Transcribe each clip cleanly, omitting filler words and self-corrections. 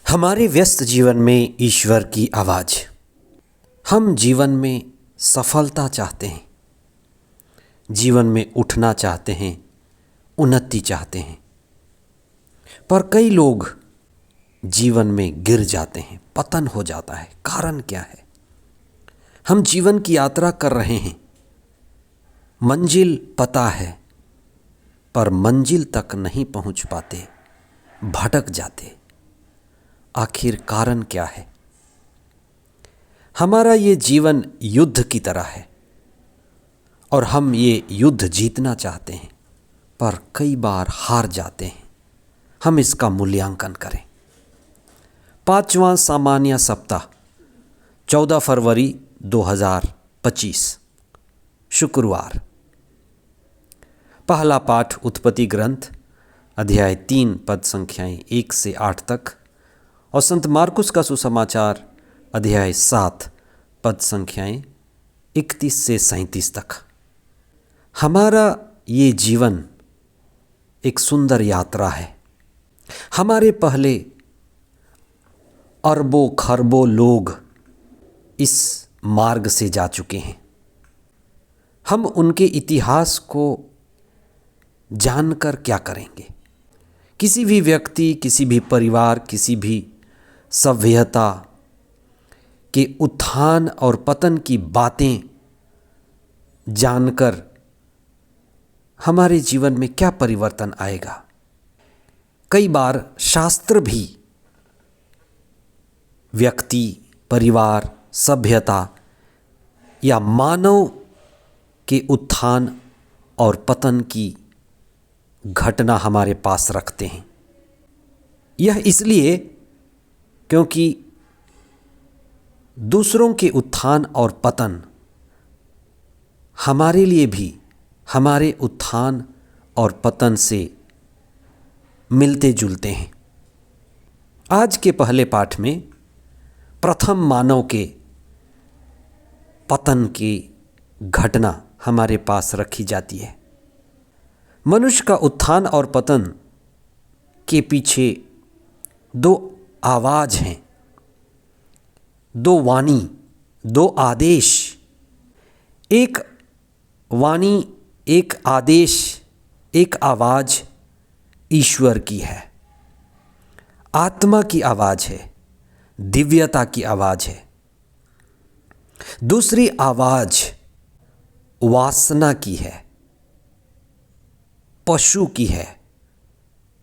हमारे व्यस्त जीवन में ईश्वर की आवाज़। हम जीवन में सफलता चाहते हैं, जीवन में उठना चाहते हैं, उन्नति चाहते हैं, पर कई लोग जीवन में गिर जाते हैं, पतन हो जाता है। कारण क्या है? हम जीवन की यात्रा कर रहे हैं, मंजिल पता है, पर मंजिल तक नहीं पहुंच पाते, भटक जाते। आखिर कारण क्या है? हमारा ये जीवन युद्ध की तरह है और हम ये युद्ध जीतना चाहते हैं, पर कई बार हार जाते हैं। हम इसका मूल्यांकन करें। 5वां सामान्य सप्ताह 14 फरवरी 2025 शुक्रवार। पहला पाठ उत्पत्ति ग्रंथ अध्याय 3 पद संख्याएं 1 से 8 तक और संत मार्कुस का सुसमाचार अध्याय 7 पद संख्याएं 31 से 37 तक। हमारा ये जीवन एक सुंदर यात्रा है। हमारे पहले अरबों खरबों लोग इस मार्ग से जा चुके हैं। हम उनके इतिहास को जानकर क्या करेंगे? किसी भी व्यक्ति, किसी भी परिवार, किसी भी सभ्यता के उत्थान और पतन की बातें जानकर हमारे जीवन में क्या परिवर्तन आएगा? कई बार शास्त्र भी व्यक्ति, परिवार, सभ्यता या मानव के उत्थान और पतन की घटना हमारे पास रखते हैं। यह इसलिए क्योंकि दूसरों के उत्थान और पतन हमारे लिए भी हमारे उत्थान और पतन से मिलते जुलते हैं। आज के पहले पाठ में प्रथम मानव के पतन की घटना हमारे पास रखी जाती है। मनुष्य का उत्थान और पतन के पीछे दो आवाज़ हैं, दो वाणी, दो आदेश। एक वाणी, एक आदेश, एक आवाज़ ईश्वर की है, आत्मा की आवाज़ है, दिव्यता की आवाज़ है। दूसरी आवाज़ वासना की है, पशु की है,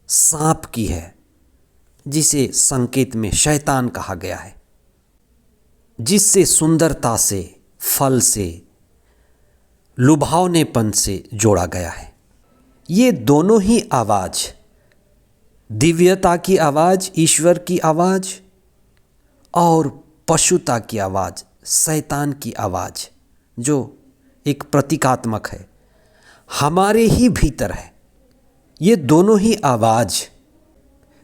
सांप की है, जिसे संकेत में शैतान कहा गया है, जिससे सुंदरता से, फल से, लुभावनेपन से जोड़ा गया है। ये दोनों ही आवाज़, दिव्यता की आवाज़, ईश्वर की आवाज़, और पशुता की आवाज़, शैतान की आवाज़, जो एक प्रतीकात्मक है, हमारे ही भीतर है। ये दोनों ही आवाज़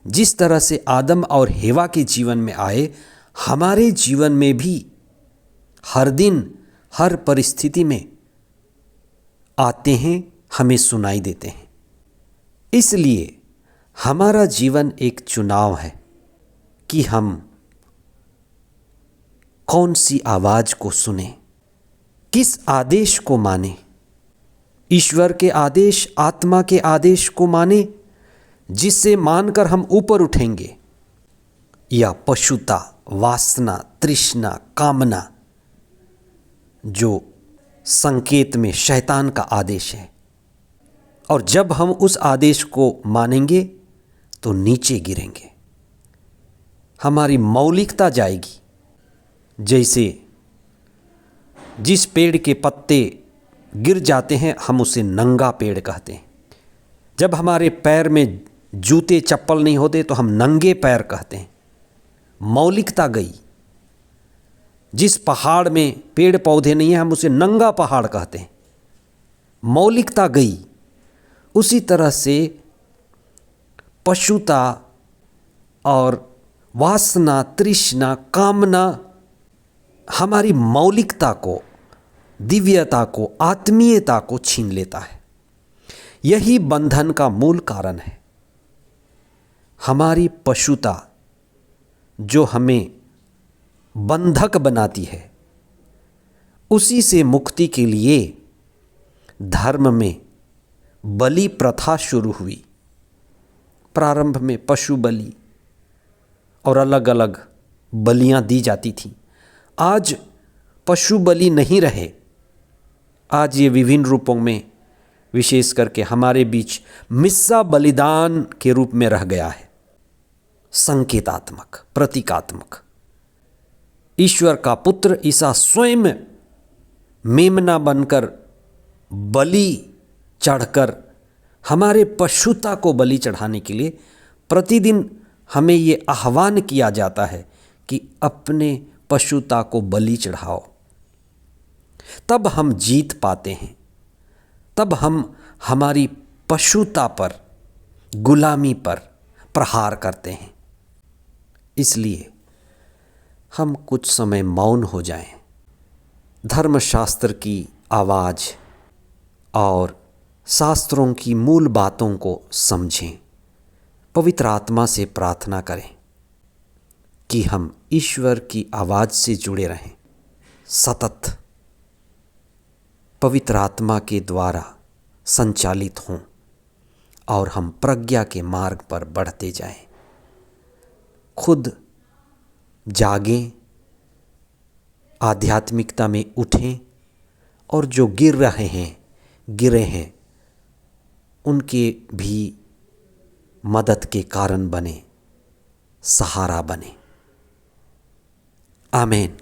जिस तरह से आदम और हेवा के जीवन में आए, हमारे जीवन में भी हर दिन, हर परिस्थिति में आते हैं, हमें सुनाई देते हैं। इसलिए हमारा जीवन एक चुनाव है कि हम कौन सी आवाज़ को सुने, किस आदेश को माने। ईश्वर के आदेश, आत्मा के आदेश को माने, जिससे मानकर हम ऊपर उठेंगे, या पशुता, वासना, तृष्णा, कामना, जो संकेत में शैतान का आदेश है। और जब हम उस आदेश को मानेंगे तो नीचे गिरेंगे, हमारी मौलिकता जाएगी। जैसे जिस पेड़ के पत्ते गिर जाते हैं, हम उसे नंगा पेड़ कहते हैं। जब हमारे पैर में जूते चप्पल नहीं होते तो हम नंगे पैर कहते हैं। मौलिकता गई। जिस पहाड़ में पेड़ पौधे नहीं हैं, हम उसे नंगा पहाड़ कहते हैं। मौलिकता गई। उसी तरह से पशुता और वासना, तृष्णा, कामना हमारी मौलिकता को, दिव्यता को, आत्मीयता को छीन लेता है। यही बंधन का मूल कारण है। हमारी पशुता जो हमें बंधक बनाती है, उसी से मुक्ति के लिए धर्म में बलि प्रथा शुरू हुई। प्रारंभ में पशु बलि और अलग अलग बलियां दी जाती थीं। आज पशु बलि नहीं रहे। आज ये विभिन्न रूपों में, विशेष करके हमारे बीच मिस्सा बलिदान के रूप में रह गया है। संकेतात्मक, प्रतीकात्मक। ईश्वर का पुत्र ईसा स्वयं मेमना बनकर बलि चढ़कर हमारे पशुता को बलि चढ़ाने के लिए प्रतिदिन हमें ये आह्वान किया जाता है कि अपने पशुता को बलि चढ़ाओ। तब हम जीत पाते हैं, तब हम हमारी पशुता पर, गुलामी पर प्रहार करते हैं। इसलिए हम कुछ समय मौन हो जाएं, धर्मशास्त्र की आवाज़ और शास्त्रों की मूल बातों को समझें, पवित्र आत्मा से प्रार्थना करें कि हम ईश्वर की आवाज़ से जुड़े रहें, सतत पवित्र आत्मा के द्वारा संचालित हों और हम प्रज्ञा के मार्ग पर बढ़ते जाएं। खुद जागें, आध्यात्मिकता में उठें और जो गिरे हैं उनके भी मदद के कारण बने, सहारा बने। आमीन।